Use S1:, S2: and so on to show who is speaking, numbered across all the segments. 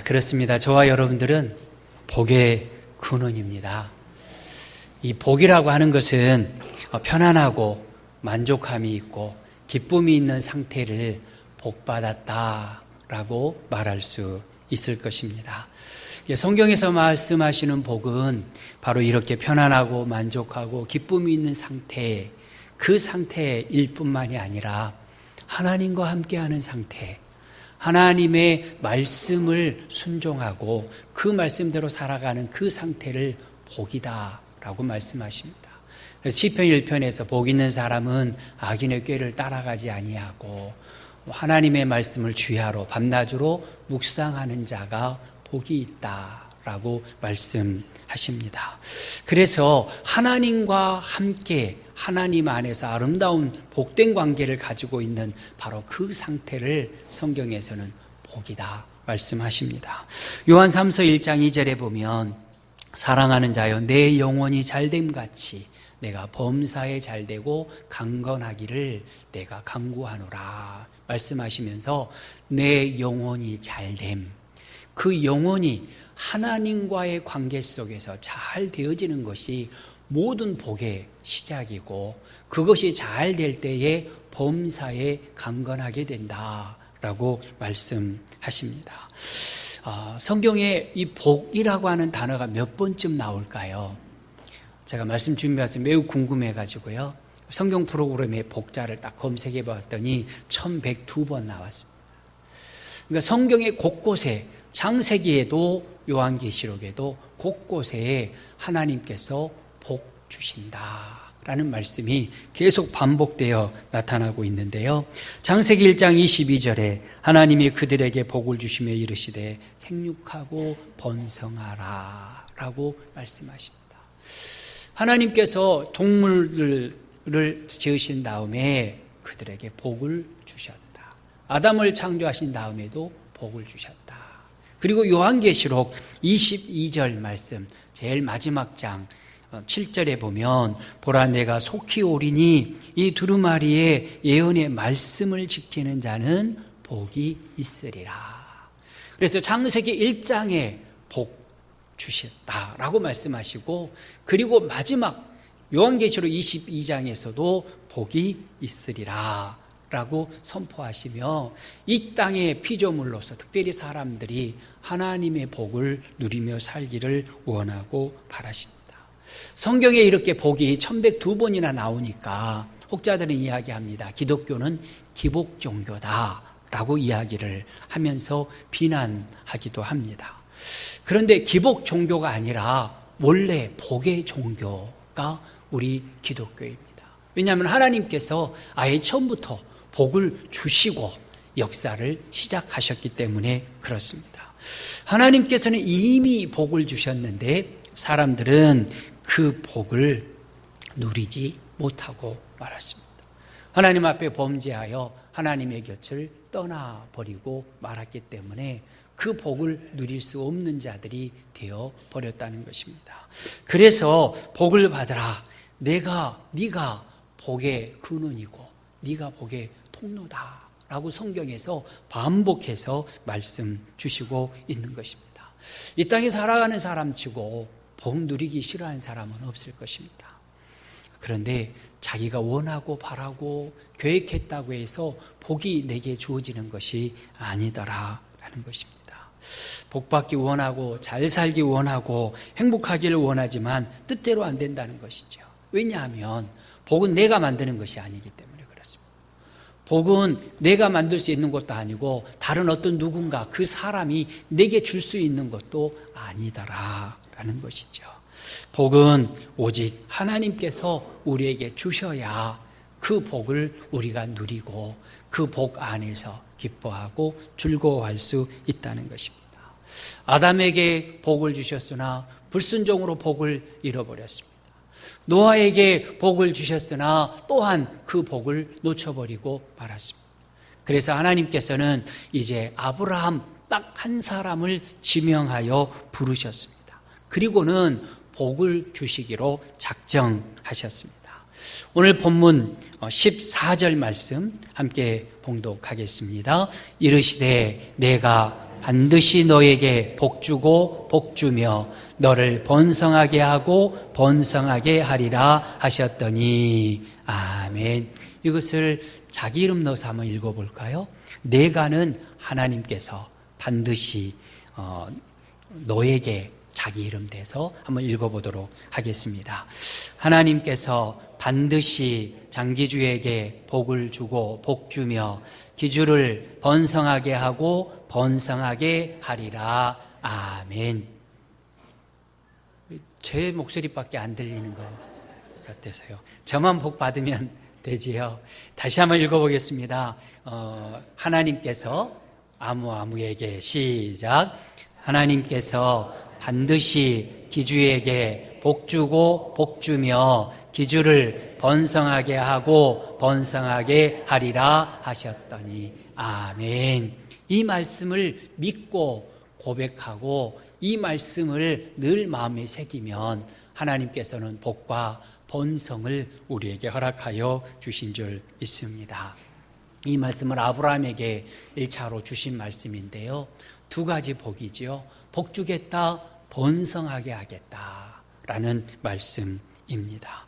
S1: 그렇습니다. 저와 여러분들은 복의 근원입니다. 이 복이라고 하는 것은 편안하고 만족함이 있고 기쁨이 있는 상태를 복받았다라고 말할 수 있을 것입니다. 성경에서 말씀하시는 복은 바로 이렇게 편안하고 만족하고 기쁨이 있는 상태, 그 상태일 뿐만이 아니라 하나님과 함께하는 상태, 하나님의 말씀을 순종하고 그 말씀대로 살아가는 그 상태를 복이다라고 말씀하십니다. 시편 1편에서 복 있는 사람은 악인의 꾀를 따라가지 아니하고 하나님의 말씀을 주야로 밤낮으로 묵상하는 자가 복이 있다라고 말씀하십니다. 그래서 하나님과 함께 하나님 안에서 아름다운 복된 관계를 가지고 있는 바로 그 상태를 성경에서는 복이다 말씀하십니다. 요한 3서 1장 2절에 보면 사랑하는 자여 내 영혼이 잘됨같이 내가 범사에 잘되고 강건하기를 내가 간구하노라 말씀하시면서 내 영혼이 잘됨, 그 영혼이 하나님과의 관계 속에서 잘 되어지는 것이 모든 복의 시작이고 그것이 잘 될 때에 범사에 강건하게 된다라고 말씀하십니다. 성경에 이 복이라고 하는 단어가 몇 번쯤 나올까요? 제가 말씀 준비해서 매우 궁금해가지고요. 성경 프로그램의 복자를 딱 검색해 봤더니 1102번 나왔습니다. 그러니까 성경의 곳곳에 창세기에도 요한계시록에도 곳곳에 하나님께서 복 주신다라는 말씀이 계속 반복되어 나타나고 있는데요. 창세기 1장 22절에 하나님이 그들에게 복을 주시며 이르시되 생육하고 번성하라 라고 말씀하십니다. 하나님께서 동물들을 지으신 다음에 그들에게 복을 주셨다. 아담을 창조하신 다음에도 복을 주셨다. 그리고 요한계시록 22절 말씀 제일 마지막 장 7절에 보면 보라 내가 속히 오리니 이 두루마리의 예언의 말씀을 지키는 자는 복이 있으리라. 그래서 창세기 1장에 복 주셨다라고 말씀하시고 그리고 마지막 요한계시록 22장에서도 복이 있으리라 라고 선포하시며 이 땅의 피조물로서 특별히 사람들이 하나님의 복을 누리며 살기를 원하고 바라십니다. 성경에 이렇게 복이 1102번이나 나오니까 혹자들은 이야기합니다. 기독교는 기복 종교다 라고 이야기를 하면서 비난하기도 합니다. 그런데 기복 종교가 아니라 원래 복의 종교가 우리 기독교입니다. 왜냐하면 하나님께서 아예 처음부터 복을 주시고 역사를 시작하셨기 때문에 그렇습니다. 하나님께서는 이미 복을 주셨는데 사람들은 그 복을 누리지 못하고 말았습니다. 하나님 앞에 범죄하여 하나님의 곁을 떠나버리고 말았기 때문에 그 복을 누릴 수 없는 자들이 되어버렸다는 것입니다. 그래서 복을 받으라. 네가 복의 근원이고 네가 복의 통로다 라고 성경에서 반복해서 말씀 주시고 있는 것입니다. 이 땅에 살아가는 사람치고 복 누리기 싫어하는 사람은 없을 것입니다. 그런데 자기가 원하고 바라고 계획했다고 해서 복이 내게 주어지는 것이 아니더라라는 것입니다. 복받기 원하고 잘 살기 원하고 행복하기를 원하지만 뜻대로 안 된다는 것이죠. 왜냐하면 복은 내가 만드는 것이 아니기 때문에 그렇습니다. 복은 내가 만들 수 있는 것도 아니고 다른 어떤 누군가 그 사람이 내게 줄 수 있는 것도 아니더라라는 것이죠. 복은 오직 하나님께서 우리에게 주셔야 그 복을 우리가 누리고 그 복 안에서 기뻐하고 즐거워할 수 있다는 것입니다. 아담에게 복을 주셨으나 불순종으로 복을 잃어버렸습니다. 노아에게 복을 주셨으나 또한 그 복을 놓쳐버리고 말았습니다. 그래서 하나님께서는 이제 아브라함 딱 한 사람을 지명하여 부르셨습니다. 그리고는 복을 주시기로 작정하셨습니다. 오늘 본문 14절 말씀 함께 봉독하겠습니다. 이르시되 내가 반드시 너에게 복주고 복주며 너를 번성하게 하고 번성하게 하리라 하셨더니 아멘. 이것을 자기 이름 넣어서 한번 읽어볼까요? 내가는 하나님께서 반드시 너에게 자기 이름 대서 한번 읽어보도록 하겠습니다. 하나님께서 반드시 장기주에게 복을 주고 복주며 기주를 번성하게 하고 번성하게 하리라. 아멘. 제 목소리밖에 안 들리는 것 같아서요. 저만 복 받으면 되지요. 다시 한번 읽어보겠습니다. 하나님께서 아무에게 시작. 하나님께서 반드시 기주에게 복주고 복주며 기주를 번성하게 하고 번성하게 하리라 하셨더니 아멘. 이 말씀을 믿고 고백하고 이 말씀을 늘 마음에 새기면 하나님께서는 복과 번성을 우리에게 허락하여 주신 줄 믿습니다. 이 말씀을 아브라함에게 1차로 주신 말씀인데요. 두 가지 복이지요. 복 주겠다, 번성하게 하겠다라는 말씀입니다.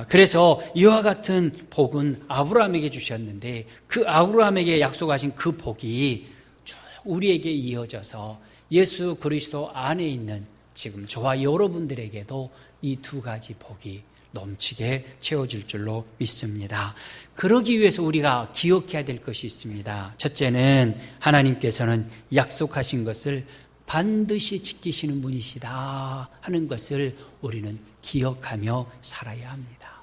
S1: 그래서 이와 같은 복은 아브라함에게 주셨는데 그 아브라함에게 약속하신 그 복이 쭉 우리에게 이어져서 예수 그리스도 안에 있는 지금 저와 여러분들에게도 이 두 가지 복이 넘치게 채워질 줄로 믿습니다. 그러기 위해서 우리가 기억해야 될 것이 있습니다. 첫째는 하나님께서는 약속하신 것을 반드시 지키시는 분이시다 하는 것을 우리는 기억하며 살아야 합니다.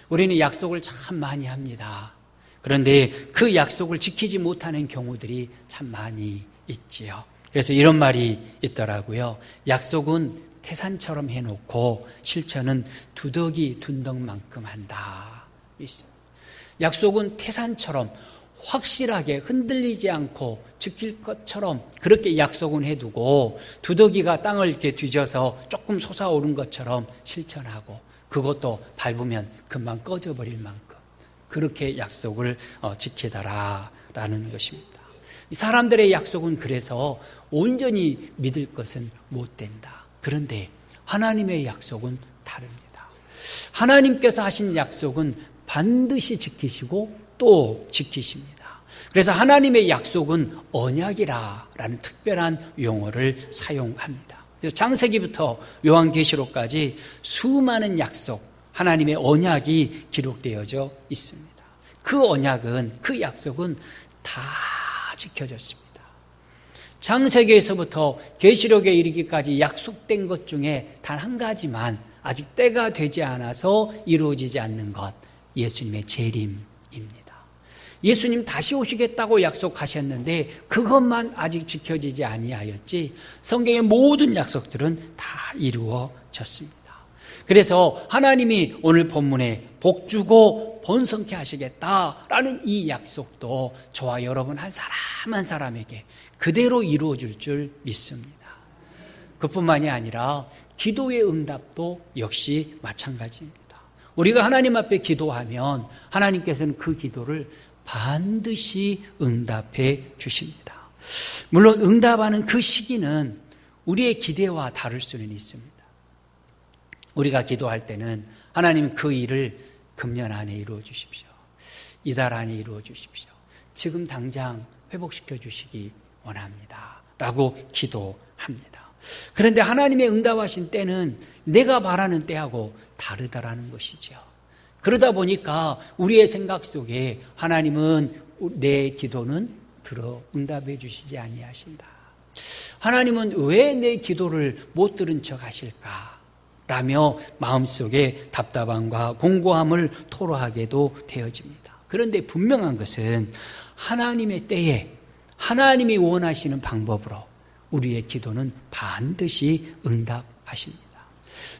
S1: 우리는 약속을 참 많이 합니다. 그런데 그 약속을 지키지 못하는 경우들이 참 많이 있지요. 그래서 이런 말이 있더라고요. 약속은 태산처럼 해놓고 실천은 두덕이 둔덕만큼 한다. 약속은 태산처럼 확실하게 흔들리지 않고 지킬 것처럼 그렇게 약속은 해두고 두더기가 땅을 이렇게 뒤져서 조금 솟아오른 것처럼 실천하고 그것도 밟으면 금방 꺼져버릴 만큼 그렇게 약속을 지키더라라는 것입니다. 사람들의 약속은 그래서 온전히 믿을 것은 못 된다. 그런데 하나님의 약속은 다릅니다. 하나님께서 하신 약속은 반드시 지키시고 또 지키십니다. 그래서 하나님의 약속은 언약이라는 특별한 용어를 사용합니다. 그래서 창세기부터 요한계시록까지 수많은 약속, 하나님의 언약이 기록되어져 있습니다. 그 언약은, 그 약속은 다 지켜졌습니다. 창세기에서부터 계시록에 이르기까지 약속된 것 중에 단 한 가지만 아직 때가 되지 않아서 이루어지지 않는 것, 예수님의 재림입니다. 예수님 다시 오시겠다고 약속하셨는데 그것만 아직 지켜지지 아니하였지 성경의 모든 약속들은 다 이루어졌습니다. 그래서 하나님이 오늘 본문에 복 주고 번성케 하시겠다라는 이 약속도 저와 여러분 한 사람 한 사람에게 그대로 이루어질 줄 믿습니다. 그뿐만이 아니라 기도의 응답도 역시 마찬가지입니다. 우리가 하나님 앞에 기도하면 하나님께서는 그 기도를 반드시 응답해 주십니다. 물론 응답하는 그 시기는 우리의 기대와 다를 수는 있습니다. 우리가 기도할 때는 하나님 그 일을 금년 안에 이루어 주십시오. 이달 안에 이루어 주십시오. 지금 당장 회복시켜 주시기 원합니다. 라고 기도합니다. 그런데 하나님의 응답하신 때는 내가 바라는 때하고 다르다라는 것이죠. 그러다 보니까 우리의 생각 속에 하나님은 내 기도는 들어 응답해 주시지 아니하신다. 하나님은 왜 내 기도를 못 들은 척 하실까? 라며 마음속에 답답함과 공고함을 토로하게도 되어집니다. 그런데 분명한 것은 하나님의 때에 하나님이 원하시는 방법으로 우리의 기도는 반드시 응답하십니다.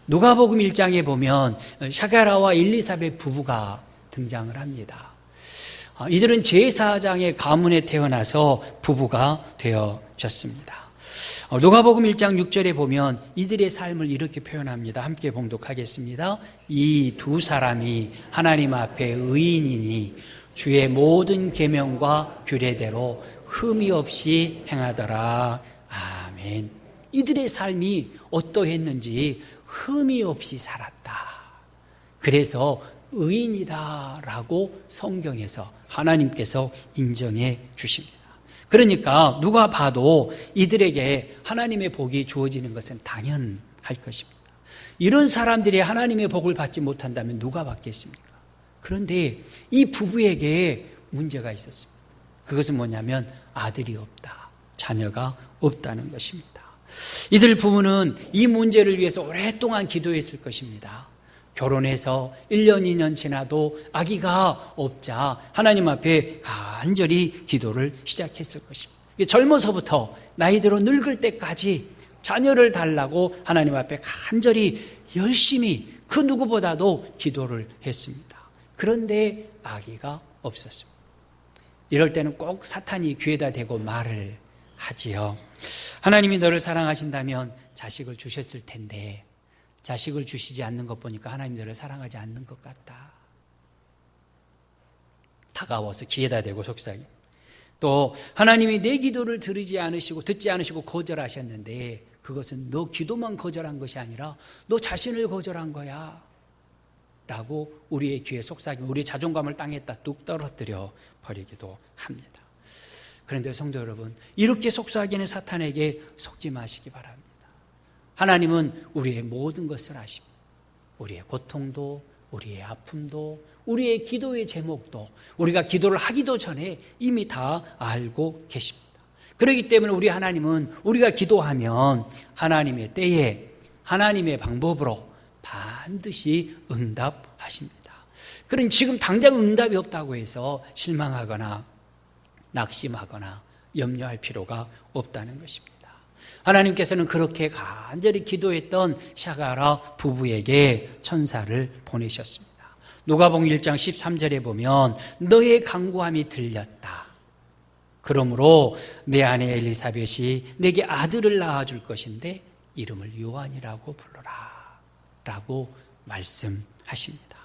S1: 누가복음 1장에 보면 샤가라와 엘리사벳 부부가 등장을 합니다. 이들은 제사장의 가문에 태어나서 부부가 되어졌습니다. 누가복음 1장 6절에 보면 이들의 삶을 이렇게 표현합니다. 함께 봉독하겠습니다. 이 두 사람이 하나님 앞에 의인이니 주의 모든 계명과 규례대로 흠이 없이 행하더라. 아멘. 이들의 삶이 어떠했는지 흠이 없이 살았다. 그래서 의인이다라고 성경에서 하나님께서 인정해 주십니다. 그러니까 누가 봐도 이들에게 하나님의 복이 주어지는 것은 당연할 것입니다. 이런 사람들이 하나님의 복을 받지 못한다면 누가 받겠습니까? 그런데 이 부부에게 문제가 있었습니다. 그것은 뭐냐면 아들이 없다, 자녀가 없다는 것입니다. 이들 부부는 이 문제를 위해서 오랫동안 기도했을 것입니다. 결혼해서 1년, 2년 지나도 아기가 없자 하나님 앞에 간절히 기도를 시작했을 것입니다. 젊어서부터 나이 들어 늙을 때까지 자녀를 달라고 하나님 앞에 간절히 열심히 그 누구보다도 기도를 했습니다. 그런데 아기가 없었습니다. 이럴 때는 꼭 사탄이 귀에다 대고 말을 하지요. 하나님이 너를 사랑하신다면 자식을 주셨을 텐데 자식을 주시지 않는 것 보니까 하나님 너를 사랑하지 않는 것 같다. 다가와서 귀에다 대고 속삭이. 또 하나님이 내 기도를 듣지 않으시고 거절하셨는데 그것은 너 기도만 거절한 것이 아니라 너 자신을 거절한 거야 라고 우리의 귀에 속삭이며 우리의 자존감을 땅에다 뚝 떨어뜨려 버리기도 합니다. 그런데 성도 여러분, 이렇게 속삭이는 사탄에게 속지 마시기 바랍니다. 하나님은 우리의 모든 것을 아십니다. 우리의 고통도, 우리의 아픔도, 우리의 기도의 제목도 우리가 기도를 하기도 전에 이미 다 알고 계십니다. 그렇기 때문에 우리 하나님은 우리가 기도하면 하나님의 때에 하나님의 방법으로 반드시 응답하십니다. 그러니 지금 당장 응답이 없다고 해서 실망하거나 낙심하거나 염려할 필요가 없다는 것입니다. 하나님께서는 그렇게 간절히 기도했던 샤가라 부부에게 천사를 보내셨습니다. 누가복음 1장 13절에 보면 너의 간구함이 들렸다. 그러므로 내 아내 엘리사벳이 내게 아들을 낳아줄 것인데 이름을 요한이라고 불러라 라고 말씀하십니다.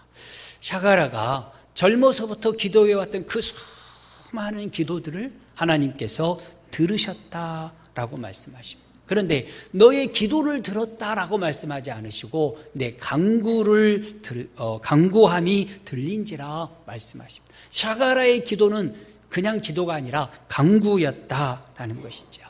S1: 샤가라가 젊어서부터 기도해왔던 그 수많은 기도들을 하나님께서 들으셨다라고 말씀하십니다. 그런데 너의 기도를 들었다라고 말씀하지 않으시고 내 간구함이 들린지라 말씀하십니다. 샤가라의 기도는 그냥 기도가 아니라 간구였다라는 것이죠.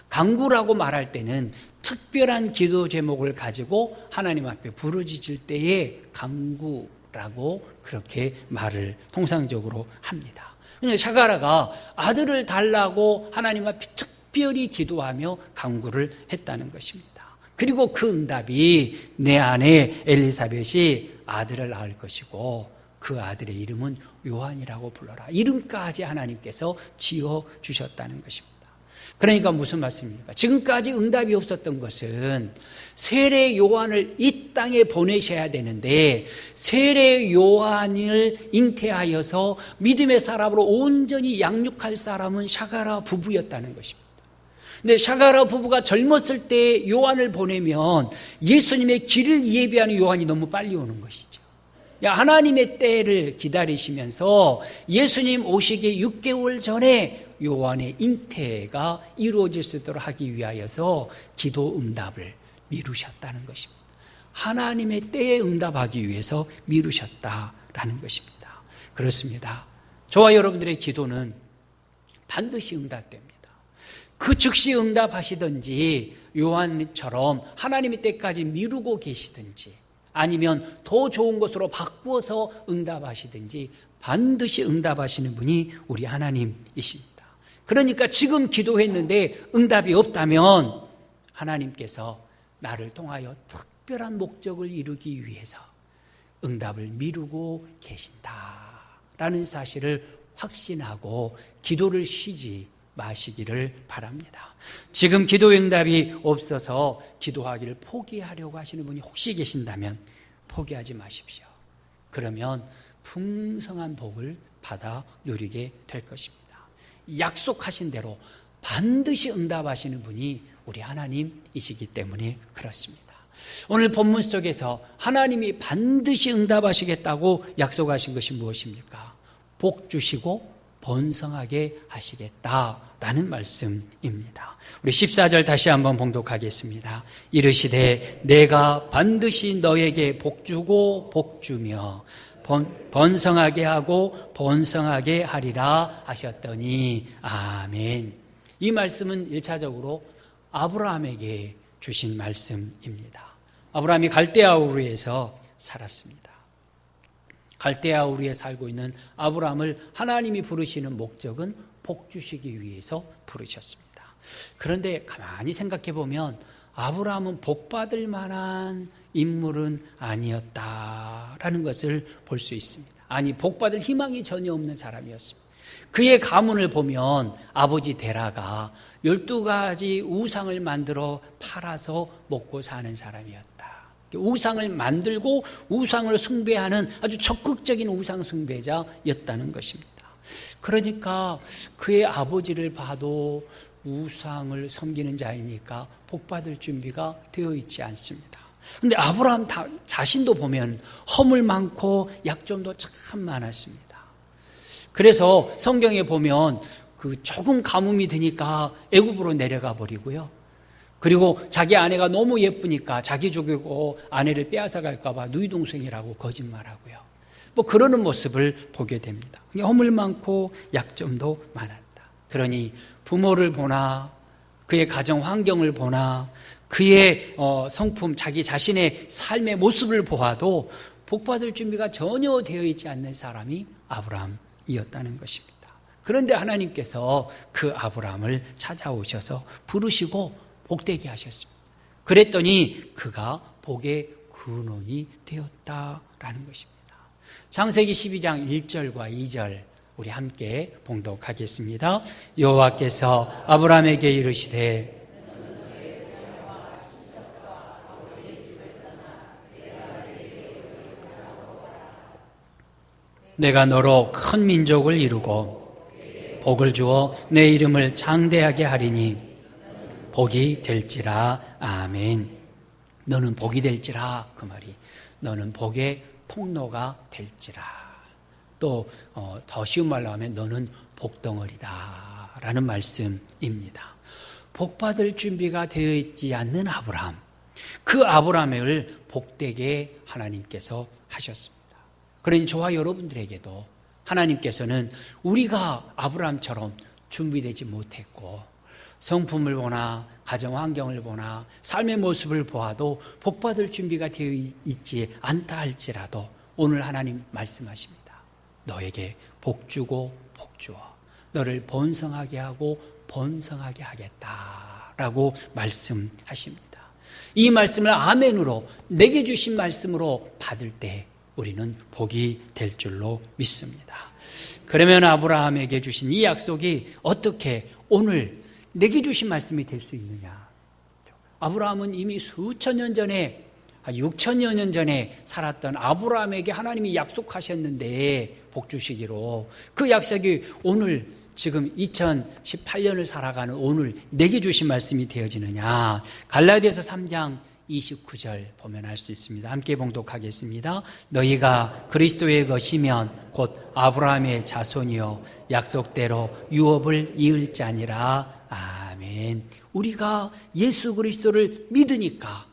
S1: 간구라고 말할 때는 특별한 기도 제목을 가지고 하나님 앞에 부르짖을 때에 간구라고 그렇게 말을 통상적으로 합니다. 샤가라가 아들을 달라고 하나님 앞에 특별히 기도하며 간구를 했다는 것입니다. 그리고 그 응답이 내 아내 엘리사벳이 아들을 낳을 것이고 그 아들의 이름은 요한이라고 불러라. 이름까지 하나님께서 지어주셨다는 것입니다. 그러니까 무슨 말씀입니까? 지금까지 응답이 없었던 것은 세례 요한을 이 땅에 보내셔야 되는데 세례 요한을 잉태하여서 믿음의 사람으로 온전히 양육할 사람은 샤가라 부부였다는 것입니다. 근데 샤가라 부부가 젊었을 때 요한을 보내면 예수님의 길을 예비하는 요한이 너무 빨리 오는 것이죠. 하나님의 때를 기다리시면서 예수님 오시기 6개월 전에 요한의 잉태가 이루어질 수 있도록 하기 위하여서 기도 응답을 미루셨다는 것입니다. 하나님의 때에 응답하기 위해서 미루셨다라는 것입니다. 그렇습니다. 저와 여러분들의 기도는 반드시 응답됩니다. 그 즉시 응답하시든지 요한처럼 하나님의 때까지 미루고 계시든지 아니면 더 좋은 것으로 바꾸어서 응답하시든지 반드시 응답하시는 분이 우리 하나님이십니다. 그러니까 지금 기도했는데 응답이 없다면 하나님께서 나를 통하여 특별한 목적을 이루기 위해서 응답을 미루고 계신다라는 사실을 확신하고 기도를 쉬지 마시기를 바랍니다. 지금 기도 응답이 없어서 기도하기를 포기하려고 하시는 분이 혹시 계신다면 포기하지 마십시오. 그러면 풍성한 복을 받아 누리게 될 것입니다. 약속하신 대로 반드시 응답하시는 분이 우리 하나님이시기 때문에 그렇습니다. 오늘 본문 속에서 하나님이 반드시 응답하시겠다고 약속하신 것이 무엇입니까? 복 주시고 번성하게 하시겠다라는 말씀입니다. 우리 14절 다시 한번 봉독하겠습니다. 이르시되 내가 반드시 너에게 복 주고 복 주며 번성하게 하고 번성하게 하리라 하셨더니 아멘. 이 말씀은 1차적으로 아브라함에게 주신 말씀입니다. 아브라함이 갈대아 우르에서 살았습니다. 갈대아 우르에 살고 있는 아브라함을 하나님이 부르시는 목적은 복 주시기 위해서 부르셨습니다. 그런데 가만히 생각해 보면 아브라함은 복 받을 만한 인물은 아니었다라는 것을 볼 수 있습니다. 아니, 복 받을 희망이 전혀 없는 사람이었습니다. 그의 가문을 보면 아버지 데라가 12가지 우상을 만들어 팔아서 먹고 사는 사람이었다. 우상을 만들고 우상을 숭배하는 아주 적극적인 우상 숭배자였다는 것입니다. 그러니까 그의 아버지를 봐도 우상을 섬기는 자이니까 복받을 준비가 되어 있지 않습니다. 그런데 아브라함 자신도 보면 허물 많고 약점도 참 많았습니다. 그래서 성경에 보면 그 조금 가뭄이 드니까 애굽으로 내려가 버리고요. 그리고 자기 아내가 너무 예쁘니까 자기 죽이고 아내를 빼앗아 갈까 봐 누이 동생이라고 거짓말하고요. 뭐 그러는 모습을 보게 됩니다. 허물 많고 약점도 많았다. 그러니 부모를 보나 그의 가정 환경을 보나 그의 성품, 자기 자신의 삶의 모습을 보아도 복받을 준비가 전혀 되어 있지 않는 사람이 아브라함이었다는 것입니다. 그런데 하나님께서 그 아브라함을 찾아오셔서 부르시고 복되게 하셨습니다. 그랬더니 그가 복의 근원이 되었다라는 것입니다. 창세기 12장 1절과 2절 우리 함께 봉독하겠습니다. 여호와께서 아브라함에게 이르시되 내가 너로 큰 민족을 이루고 복을 주어 내 이름을 장대하게 하리니 복이 될지라. 아멘. 너는 복이 될지라. 그 말이 너는 복의 통로가 될지라. 또 더 쉬운 말로 하면 너는 복덩어리다 라는 말씀입니다. 복받을 준비가 되어 있지 않는 아브라함, 그 아브라함을 복되게 하나님께서 하셨습니다. 그러니 저와 여러분들에게도 하나님께서는 우리가 아브라함처럼 준비되지 못했고 성품을 보나 가정 환경을 보나 삶의 모습을 보아도 복받을 준비가 되어 있지 않다 할지라도 오늘 하나님 말씀하십니다. 너에게 복 주고 복 주어 너를 번성하게 하고 번성하게 하겠다라고 말씀하십니다. 이 말씀을 아멘으로 내게 주신 말씀으로 받을 때 우리는 복이 될 줄로 믿습니다. 그러면 아브라함에게 주신 이 약속이 어떻게 오늘 내게 주신 말씀이 될 수 있느냐? 아브라함은 이미 수천 년 전에 6천여 년 전에 살았던 아브라함에게 하나님이 약속하셨는데 복 주시기로 그 약속이 오늘 지금 2018년을 살아가는 오늘 내게 주신 말씀이 되어지느냐? 갈라디아서 3장 29절 보면 알 수 있습니다. 함께 봉독하겠습니다. 너희가 그리스도의 것이면 곧 아브라함의 자손이요 약속대로 유업을 이을 자니라. 아멘. 우리가 예수 그리스도를 믿으니까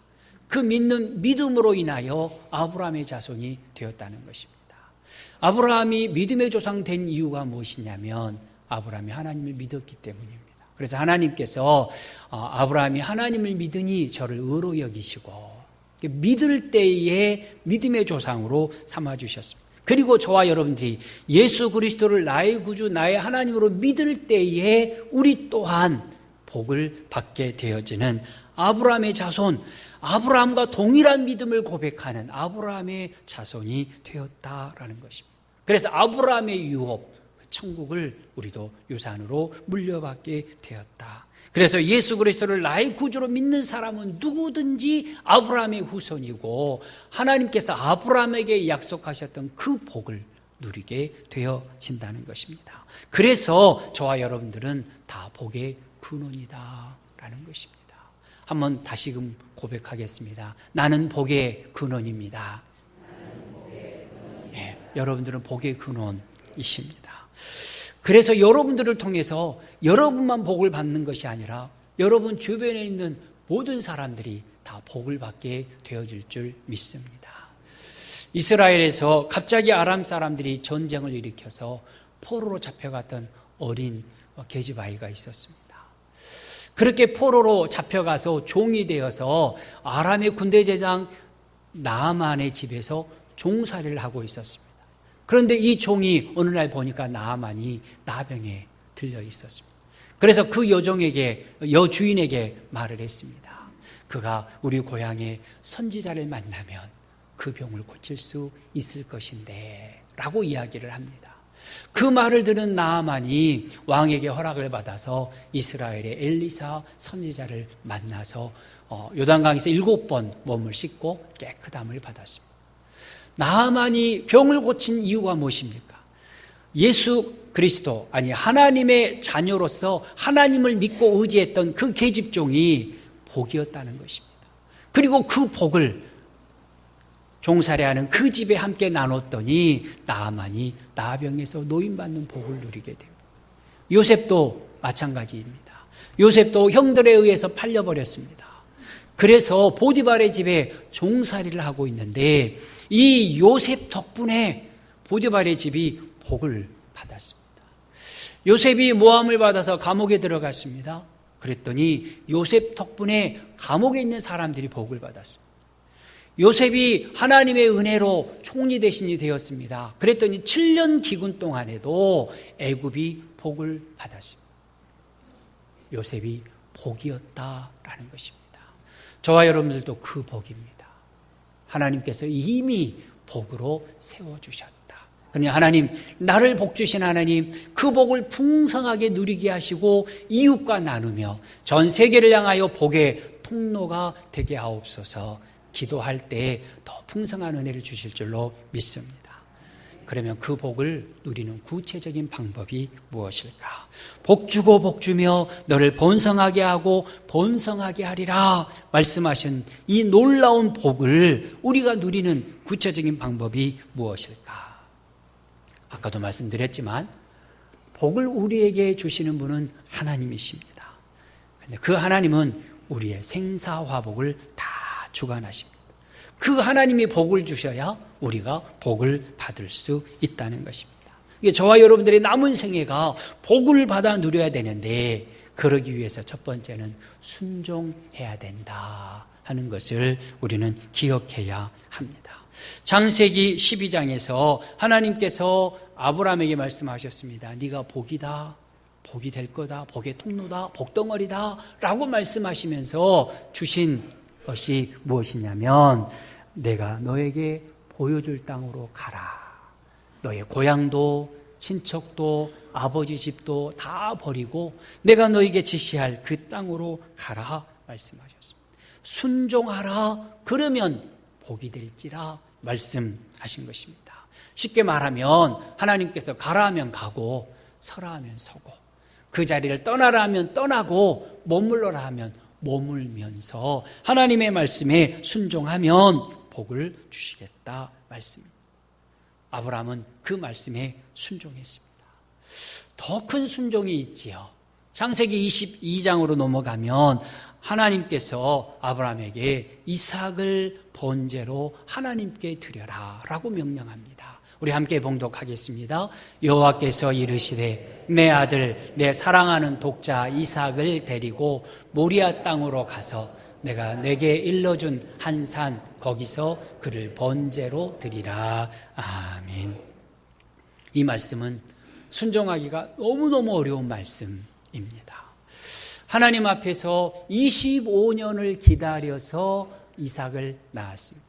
S1: 그 믿는 믿음으로 인하여 아브라함의 자손이 되었다는 것입니다. 아브라함이 믿음의 조상 된 이유가 무엇이냐면 아브라함이 하나님을 믿었기 때문입니다. 그래서 하나님께서 아브라함이 하나님을 믿으니 저를 의로 여기시고 믿을 때에 믿음의 조상으로 삼아주셨습니다. 그리고 저와 여러분들이 예수 그리스도를 나의 구주 나의 하나님으로 믿을 때에 우리 또한 복을 받게 되어지는 아브라함의 자손, 아브라함과 동일한 믿음을 고백하는 아브라함의 자손이 되었다라는 것입니다. 그래서 아브라함의 유업, 천국을 우리도 유산으로 물려받게 되었다. 그래서 예수 그리스도를 나의 구주로 믿는 사람은 누구든지 아브라함의 후손이고 하나님께서 아브라함에게 약속하셨던 그 복을 누리게 되어진다는 것입니다. 그래서 저와 여러분들은 다 복의 근원이다라는 것입니다. 한번 다시금 고백하겠습니다. 나는 복의 근원입니다. 네, 여러분들은 복의 근원이십니다. 그래서 여러분들을 통해서 여러분만 복을 받는 것이 아니라 여러분 주변에 있는 모든 사람들이 다 복을 받게 되어질 줄 믿습니다. 이스라엘에서 갑자기 아람 사람들이 전쟁을 일으켜서 포로로 잡혀갔던 어린 계집아이가 있었습니다. 그렇게 포로로 잡혀가서 종이 되어서 아람의 군대대장 나아만의 집에서 종살이를 하고 있었습니다. 그런데 이 종이 어느 날 보니까 나아만이 나병에 들려 있었습니다. 그래서 그 여주인에게 말을 했습니다. 그가 우리 고향의 선지자를 만나면 그 병을 고칠 수 있을 것인데 라고 이야기를 합니다. 그 말을 들은 나아만이 왕에게 허락을 받아서 이스라엘의 엘리사 선지자를 만나서 요단강에서 7번 몸을 씻고 깨끗함을 받았습니다. 나아만이 병을 고친 이유가 무엇입니까? 예수 그리스도, 아니 하나님의 자녀로서 하나님을 믿고 의지했던 그 계집종이 복이었다는 것입니다. 그리고 그 복을 종살이하는 그 집에 함께 나눴더니 나아만이 나병에서 노임받는 복을 누리게 됩니다. 요셉도 마찬가지입니다. 요셉도 형들에 의해서 팔려버렸습니다. 그래서 보디발의 집에 종살이를 하고 있는데 이 요셉 덕분에 보디발의 집이 복을 받았습니다. 요셉이 모함을 받아서 감옥에 들어갔습니다. 그랬더니 요셉 덕분에 감옥에 있는 사람들이 복을 받았습니다. 요셉이 하나님의 은혜로 총리 대신이 되었습니다. 그랬더니 7년 기근 동안에도 애굽이 복을 받았습니다. 요셉이 복이었다라는 것입니다. 저와 여러분들도 그 복입니다. 하나님께서 이미 복으로 세워주셨다. 그러니 하나님, 나를 복 주신 하나님, 그 복을 풍성하게 누리게 하시고 이웃과 나누며 전 세계를 향하여 복의 통로가 되게 하옵소서. 기도할 때 더 풍성한 은혜를 주실 줄로 믿습니다. 그러면 그 복을 누리는 구체적인 방법이 무엇일까? 복 주고 복 주며 너를 번성하게 하고 번성하게 하리라 말씀하신 이 놀라운 복을 우리가 누리는 구체적인 방법이 무엇일까? 아까도 말씀드렸지만 복을 우리에게 주시는 분은 하나님이십니다. 그런데 그 하나님은 우리의 생사화복을 다 주관하십니다. 그 하나님이 복을 주셔야 우리가 복을 받을 수 있다는 것입니다. 저와 여러분들의 남은 생애가 복을 받아 누려야 되는데 그러기 위해서 첫 번째는 순종해야 된다 하는 것을 우리는 기억해야 합니다. 창세기 12장에서 하나님께서 아브라함에게 말씀하셨습니다. 네가 복이다, 복이 될 거다, 복의 통로다, 복덩어리다 라고 말씀하시면서 주신 것이 무엇이냐면 내가 너에게 보여줄 땅으로 가라. 너의 고향도 친척도 아버지 집도 다 버리고 내가 너에게 지시할 그 땅으로 가라 말씀하셨습니다. 순종하라. 그러면 복이 될지라 말씀하신 것입니다. 쉽게 말하면 하나님께서 가라 하면 가고 서라 하면 서고 그 자리를 떠나라 하면 떠나고 머물러라 하면 머물면서 하나님의 말씀에 순종하면 복을 주시겠다 말씀입니다. 아브라함은 그 말씀에 순종했습니다. 더 큰 순종이 있지요. 창세기 22장으로 넘어가면 하나님께서 아브라함에게 이삭을 번제로 하나님께 드려라 라고 명령합니다. 우리 함께 봉독하겠습니다. 여호와께서 이르시되 내 아들 내 사랑하는 독자 이삭을 데리고 모리아 땅으로 가서 내가 내게 일러준 한 산 거기서 그를 번제로 드리라. 아멘. 이 말씀은 순종하기가 너무너무 어려운 말씀입니다. 하나님 앞에서 25년을 기다려서 이삭을 낳았습니다.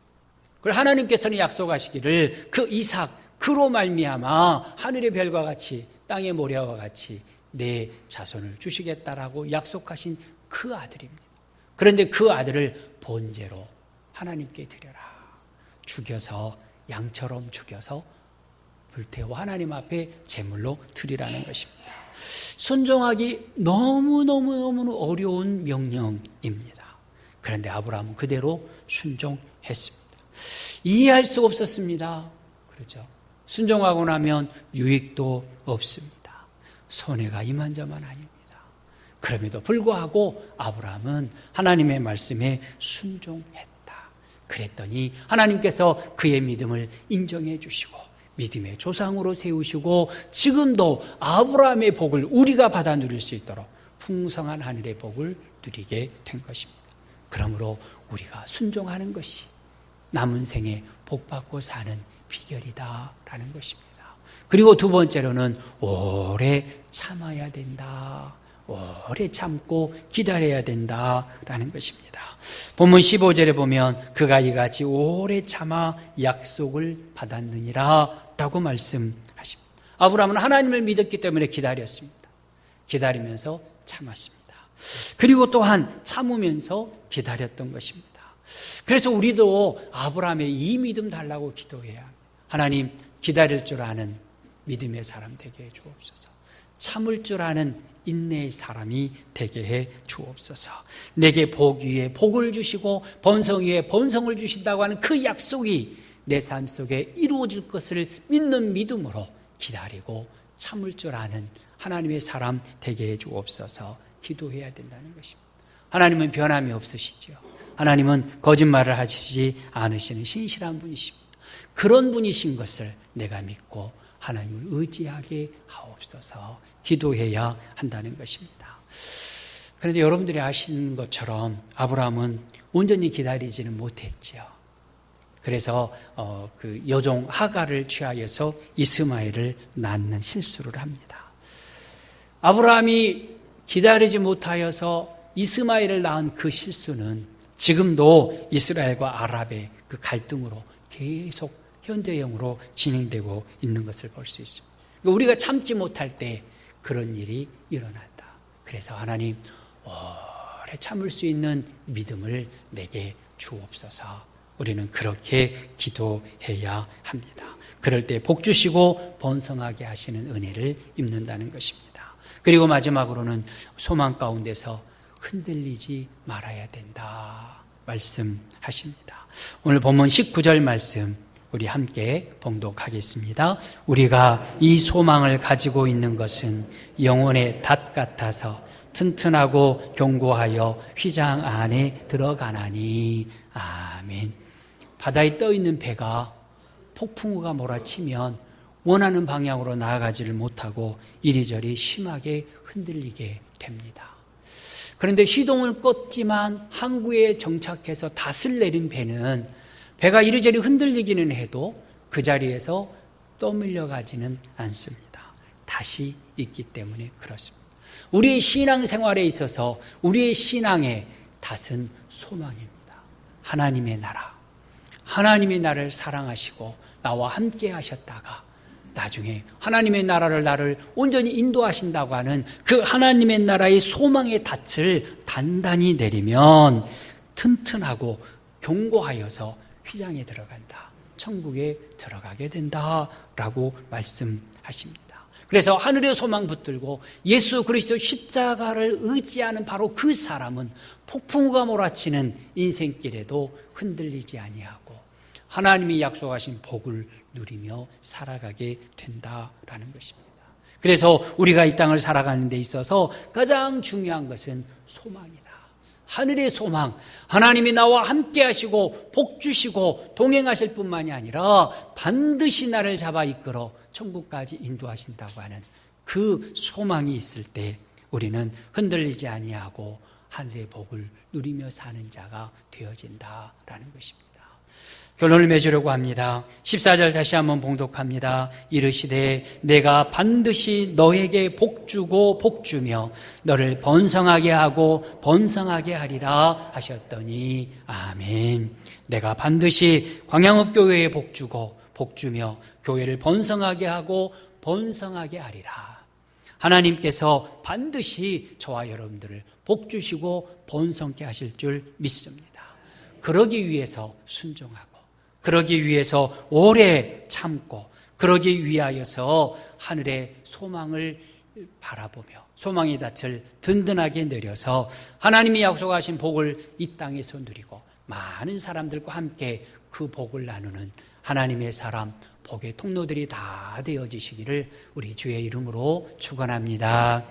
S1: 그리고 하나님께서는 약속하시기를 그 이삭 그로 말미암아 하늘의 별과 같이 땅의 모래와 같이 내 자손을 주시겠다라고 약속하신 그 아들입니다. 그런데 그 아들을 번제로 하나님께 드려라. 죽여서 양처럼 죽여서 불태워 하나님 앞에 제물로 드리라는 것입니다. 순종하기 너무너무 어려운 명령입니다. 그런데 아브라함은 그대로 순종했습니다. 이해할 수 없었습니다. 그렇죠? 순종하고 나면 유익도 없습니다. 손해가 이만저만 아닙니다. 그럼에도 불구하고 아브라함은 하나님의 말씀에 순종했다. 그랬더니 하나님께서 그의 믿음을 인정해 주시고 믿음의 조상으로 세우시고 지금도 아브라함의 복을 우리가 받아 누릴 수 있도록 풍성한 하늘의 복을 누리게 된 것입니다. 그러므로 우리가 순종하는 것이 남은 생에 복받고 사는 비결이다라는 것입니다. 그리고 두 번째로는 오래 참아야 된다. 오래 참고 기다려야 된다라는 것입니다. 본문 15절에 보면 그가 이같이 오래 참아 약속을 받았느니라 라고 말씀하십니다. 아브라함은 하나님을 믿었기 때문에 기다렸습니다. 기다리면서 참았습니다. 그리고 또한 참으면서 기다렸던 것입니다. 그래서 우리도 아브라함의 이 믿음 달라고 기도해야 합니다. 하나님, 기다릴 줄 아는 믿음의 사람 되게 해 주옵소서. 참을 줄 아는 인내의 사람이 되게 해 주옵소서. 내게 복 위에 복을 주시고 번성 위에 번성을 주신다고 하는 그 약속이 내 삶 속에 이루어질 것을 믿는 믿음으로 기다리고 참을 줄 아는 하나님의 사람 되게 해 주옵소서. 기도해야 된다는 것입니다. 하나님은 변함이 없으시죠. 하나님은 거짓말을 하시지 않으시는 신실한 분이십니다. 그런 분이신 것을 내가 믿고 하나님을 의지하게 하옵소서. 기도해야 한다는 것입니다. 그런데 여러분들이 아시는 것처럼 아브라함은 온전히 기다리지는 못했지요. 그래서 그 여종 하갈을 취하여서 이스마엘을 낳는 실수를 합니다. 아브라함이 기다리지 못하여서 이스마엘을 낳은 그 실수는 지금도 이스라엘과 아랍의 그 갈등으로 계속 현재형으로 진행되고 있는 것을 볼 수 있습니다. 우리가 참지 못할 때 그런 일이 일어난다. 그래서 하나님, 오래 참을 수 있는 믿음을 내게 주옵소서. 우리는 그렇게 기도해야 합니다. 그럴 때 복 주시고 번성하게 하시는 은혜를 입는다는 것입니다. 그리고 마지막으로는 소망 가운데서 흔들리지 말아야 된다 말씀하십니다. 오늘 본문 19절 말씀 우리 함께 봉독하겠습니다. 우리가 이 소망을 가지고 있는 것은 영혼의 닷 같아서 튼튼하고 견고하여 휘장 안에 들어가나니. 아멘. 바다에 떠 있는 배가 폭풍우가 몰아치면 원하는 방향으로 나아가지를 못하고 이리저리 심하게 흔들리게 됩니다. 그런데 시동을 껐지만 항구에 정착해서 닷을 내린 배는 배가 이리저리 흔들리기는 해도 그 자리에서 떠밀려 가지는 않습니다. 닷이 있기 때문에 그렇습니다. 우리의 신앙생활에 있어서 우리의 신앙의 닷은 소망입니다. 하나님의 나라. 하나님이 나를 사랑하시고 나와 함께 하셨다가 나중에 하나님의 나라를 나를 온전히 인도하신다고 하는 그 하나님의 나라의 소망의 닻을 단단히 내리면 튼튼하고 견고하여서 휘장에 들어간다. 천국에 들어가게 된다라고 말씀하십니다. 그래서 하늘의 소망 붙들고 예수 그리스도 십자가를 의지하는 바로 그 사람은 폭풍우가 몰아치는 인생길에도 흔들리지 아니하고 하나님이 약속하신 복을 누리며 살아가게 된다라는 것입니다. 그래서 우리가 이 땅을 살아가는 데 있어서 가장 중요한 것은 소망이다. 하늘의 소망, 하나님이 나와 함께 하시고 복 주시고 동행하실 뿐만이 아니라 반드시 나를 잡아 이끌어 천국까지 인도하신다고 하는 그 소망이 있을 때 우리는 흔들리지 아니하고 하늘의 복을 누리며 사는 자가 되어진다라는 것입니다. 결론을 맺으려고 합니다. 14절 다시 한번 봉독합니다. 이르시되 내가 반드시 너에게 복주고 복주며 너를 번성하게 하고 번성하게 하리라 하셨더니 아멘. 내가 반드시 광양읍교회에 복주고 복주며 교회를 번성하게 하고 번성하게 하리라. 하나님께서 반드시 저와 여러분들을 복주시고 번성케 하실 줄 믿습니다. 그러기 위해서 순종하고 그러기 위해서 오래 참고 그러기 위하여서 하늘의 소망을 바라보며 소망의 닻을 든든하게 내려서 하나님이 약속하신 복을 이 땅에서 누리고 많은 사람들과 함께 그 복을 나누는 하나님의 사람, 복의 통로들이 다 되어지시기를 우리 주의 이름으로 축원합니다.